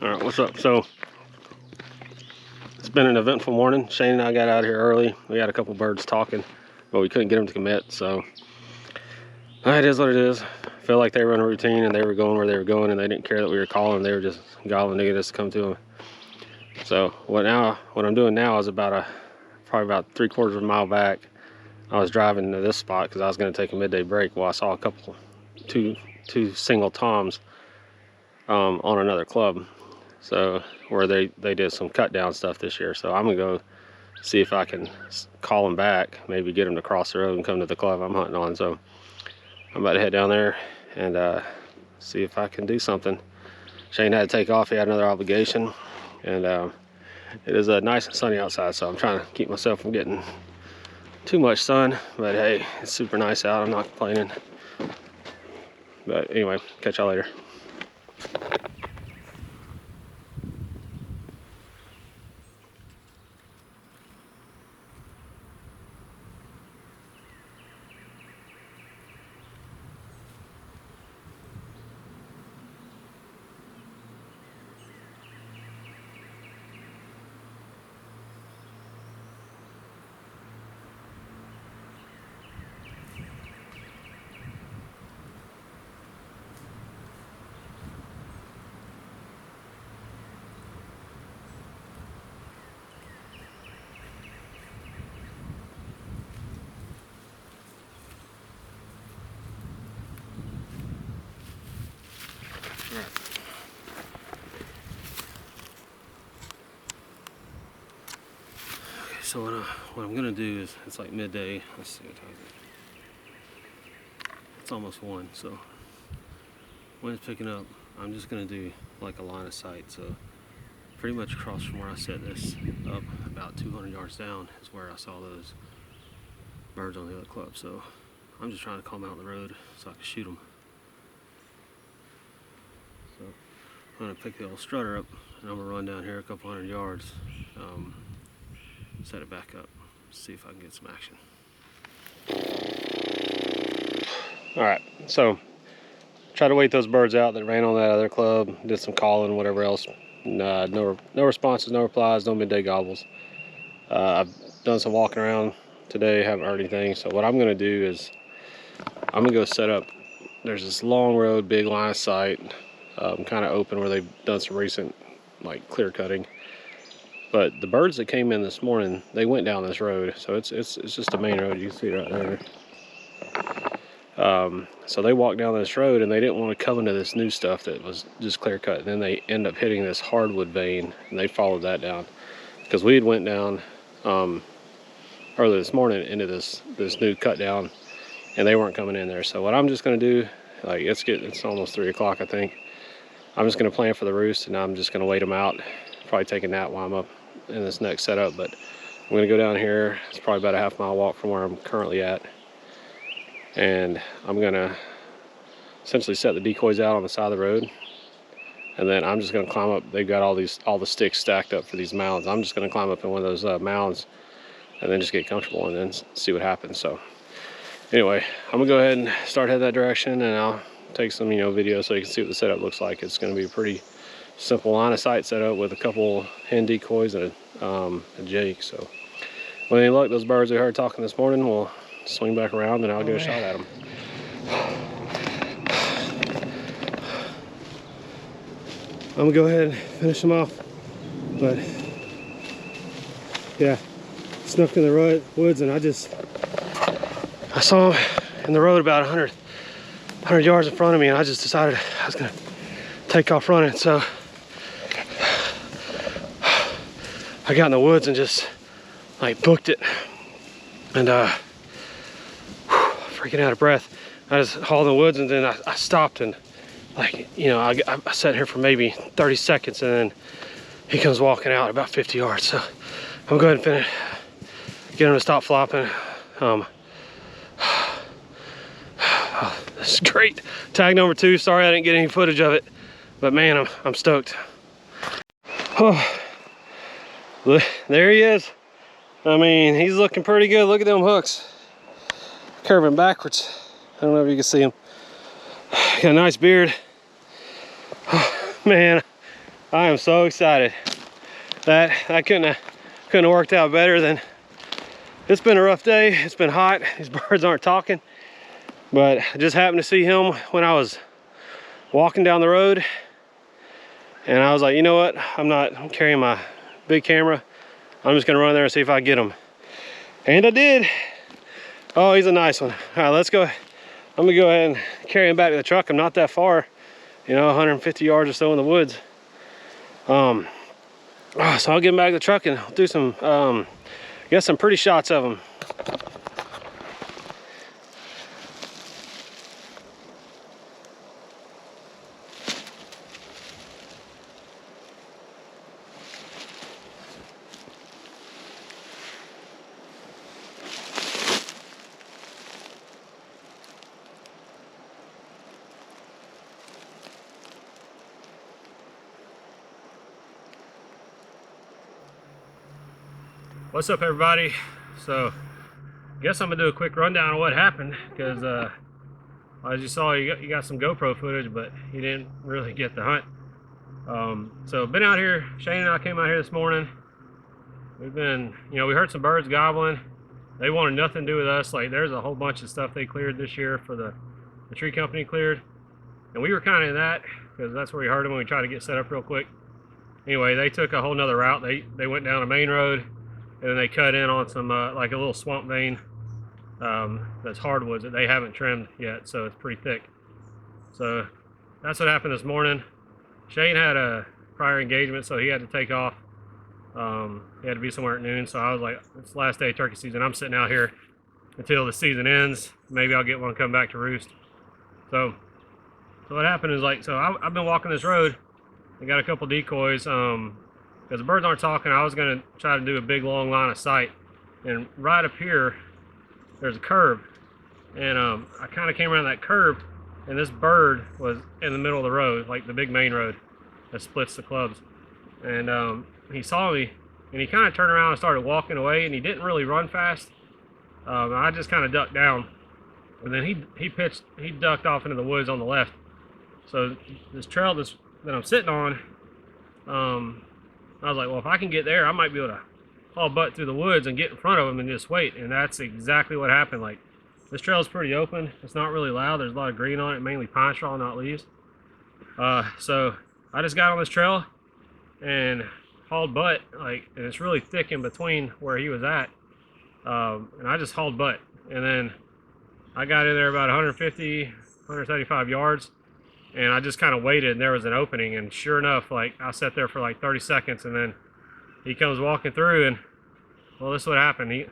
All right, what's up? So it's been an eventful morning. Shane and I got out here early. We had a couple birds talking, but we couldn't get them to commit. So it is what it is. I feel like they were on a routine and they were going where they were going, and they didn't care that we were calling. They were just gobbling to get us to come to them. So what I'm doing now is probably about 3/4 of a mile back. I was driving to this spot because I was going to take a midday break. Well, I saw two single toms on another club. So where they did some cut down stuff this year. So I'm gonna go see if I can call them back, maybe get them to cross the road and come to the club I'm hunting on. So I'm about to head down there and see if I can do something. Shane had to take off. He had another obligation, and it is nice and sunny outside, so I'm trying to keep myself from getting too much sun. But hey, it's super nice out. I'm not complaining. But anyway, catch y'all later. So what I'm gonna do is, it's like midday. Let's see what time it is. It's almost 1, so when it's picking up, I'm just gonna do like a line of sight. So pretty much across from where I set this up, about 200 yards down, is where I saw those birds on the other club. So I'm just trying to call them out on the road so I can shoot them. So I'm gonna pick the old strutter up and I'm gonna run down here a couple hundred yards, set it back up, see if I can get some action. All right, so try to wait those birds out that ran on that other club, did some calling, whatever else. No responses, no replies, no midday gobbles. I've done some walking around today, haven't heard anything. So what I'm gonna do is I'm gonna go set up. There's this long road, big line of sight, kind of open where they've done some recent like clear cutting. But the birds that came in this morning, they went down this road. So it's just a main road. You can see it right there. So they walked down this road and they didn't want to come into this new stuff that was just clear cut. And then they end up hitting this hardwood vein and they followed that down. Because we had went down earlier this morning into this new cut down and they weren't coming in there. So what I'm just gonna do, like it's almost 3 o'clock, I think. I'm just gonna plan for the roost and I'm just gonna wait them out. Probably take a nap while I'm up in this next setup, but I'm gonna go down here. It's probably about a half-mile walk from where I'm currently at, and I'm gonna essentially set the decoys out on the side of the road, and then I'm just gonna climb up. They've got all the sticks stacked up for these mounds. I'm just gonna climb up in one of those mounds and then just get comfortable and then see what happens. So anyway, I'm gonna go ahead and start heading that direction, and I'll take some video so you can see what the setup looks like. It's gonna be a pretty simple line of sight setup with a couple hen decoys and a jake. So with any luck, those birds we heard talking this morning will swing back around and I'll get a shot at them. I'm gonna go ahead and finish them off, but yeah, snuck in the woods and I saw them in the road about 100 yards in front of me, and I just decided I was gonna take off running. So I got in the woods and just like booked it, and freaking out of breath. I just hauled in the woods, and then I stopped and like, I sat here for maybe 30 seconds, and then he comes walking out about 50 yards. So I'm going to go ahead and get him to stop flopping. This is great. Tag number 2. Sorry I didn't get any footage of it, but man, I'm stoked. Oh, there he is. I mean, he's looking pretty good. Look at them hooks curving backwards. I don't know if you can see him. Got a nice beard. Oh, man, I am so excited. That couldn't have worked out better than. It's been a rough day. It's been hot. These birds aren't talking. But I just happened to see him when I was walking down the road. And I was like, you know what? I'm carrying my big camera. I'm just gonna run there and see if I get him. And I did. Oh, he's a nice one. All right, let's go. I'm gonna go ahead and carry him back to the truck. I'm not that far, you know, 150 yards or so in the woods. So I'll get him back to the truck and do some, get some pretty shots of him. What's up, everybody? So I guess I'm gonna do a quick rundown of what happened, because as you saw, you got some GoPro footage, but you didn't really get the hunt. So been out here. Shane and I came out here this morning. We've been, you know, we heard some birds gobbling. They wanted nothing to do with us. Like, there's a whole bunch of stuff they cleared this year for the tree company cleared, and we were kind of in that because that's where we heard them when we tried to get set up real quick. Anyway, they took a whole nother route. They went down a main road, and then they cut in on some like a little swamp vein that's hardwoods that they haven't trimmed yet, so it's pretty thick. So that's what happened this morning. Shane had a prior engagement, so he had to take off. He had to be somewhere at noon, so I was like, it's the last day of turkey season. I'm sitting out here until the season ends. Maybe I'll get one come back to roost. So what happened is, like, so I've been walking this road. I got a couple decoys. Because the birds aren't talking, I was going to try to do a big long line of sight, and right up here there's a curve, and I kind of came around that curve, and this bird was in the middle of the road, like the big main road that splits the clubs, and he saw me, and he kind of turned around and started walking away, and he didn't really run fast. I just kind of ducked down, and then he ducked off into the woods on the left. So this trail that I'm sitting on, I was like, well, if I can get there, I might be able to haul butt through the woods and get in front of him and just wait. And that's exactly what happened. Like, this trail is pretty open. It's not really loud. There's a lot of green on it, mainly pine straw, not leaves. So I just got on this trail and hauled butt, like, and it's really thick in between where he was at. And I just hauled butt. And then I got in there about 150, 175 yards. And I just kind of waited, and there was an opening, and sure enough, like, I sat there for like 30 seconds, and then he comes walking through, and, well, this is what happened. He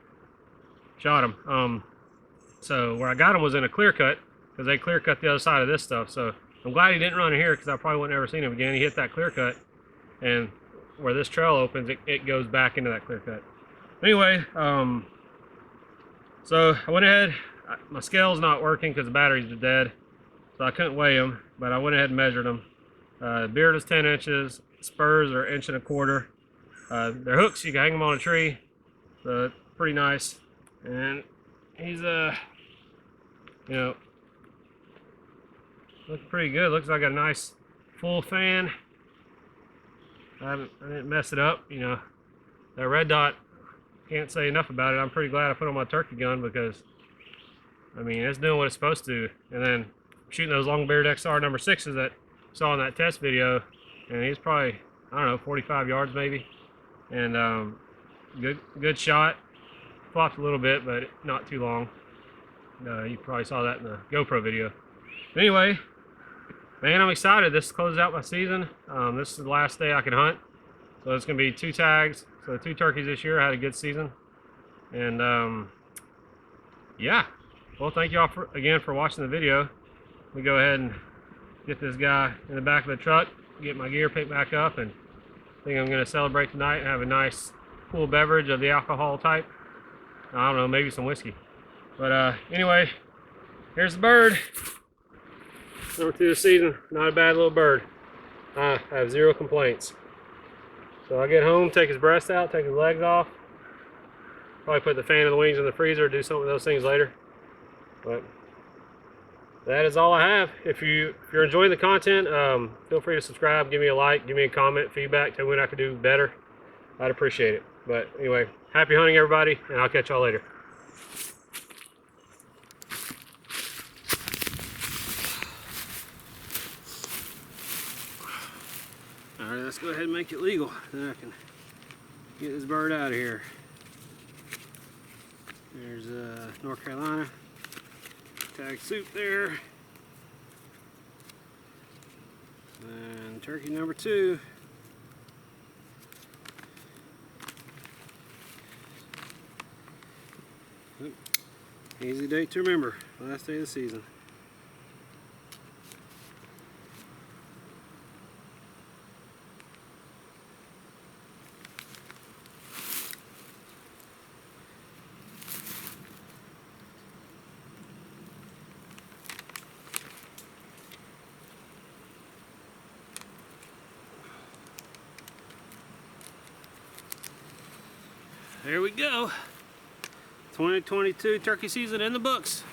shot him. So where I got him was in a clear cut, because they clear cut the other side of this stuff. So I'm glad he didn't run in here, because I probably wouldn't ever seen him again. He hit that clear cut, and where this trail opens, it goes back into that clear cut. Anyway, so I went ahead. My scale's not working because the batteries are dead, so I couldn't weigh them, but I went ahead and measured them. Beard is 10 inches, spurs are 1.25 inches. They're hooks, you can hang them on a tree, so pretty nice. And he's you know, looking pretty good. Looks like a nice full fan. I didn't mess it up, you know. That red dot, can't say enough about it. I'm pretty glad I put on my turkey gun, because I mean, it's doing what it's supposed to. And then shooting those long-beard XR number 6s that I saw in that test video, and he's probably, I don't know, 45 yards maybe. And good shot. Flopped a little bit, but not too long. You probably saw that in the GoPro video. Anyway, man, I'm excited. This closes out my season. This is the last day I can hunt. So it's going to be 2 tags. So 2 turkeys this year. I had a good season. And yeah. Well, thank you all again for watching the video. We go ahead and get this guy in the back of the truck, get my gear picked back up, and I think I'm going to celebrate tonight and have a nice cool beverage of the alcohol type. I don't know, maybe some whiskey. But anyway, here's the bird. Number 2 of the season. Not a bad little bird. I have 0 complaints. So I'll get home, take his breast out, take his legs off. Probably put the fan of the wings in the freezer, do something with those things later. But that is all I have. If you're enjoying the content, feel free to subscribe, give me a like, give me a comment, feedback, tell me what I could do better. I'd appreciate it. But anyway, happy hunting, everybody, and I'll catch y'all later. All right, let's go ahead and make it legal. Then I can get this bird out of here. There's North Carolina tag soup there. And turkey number 2. Easy date to remember, last day of the season. There we go. 2022 turkey season in the books.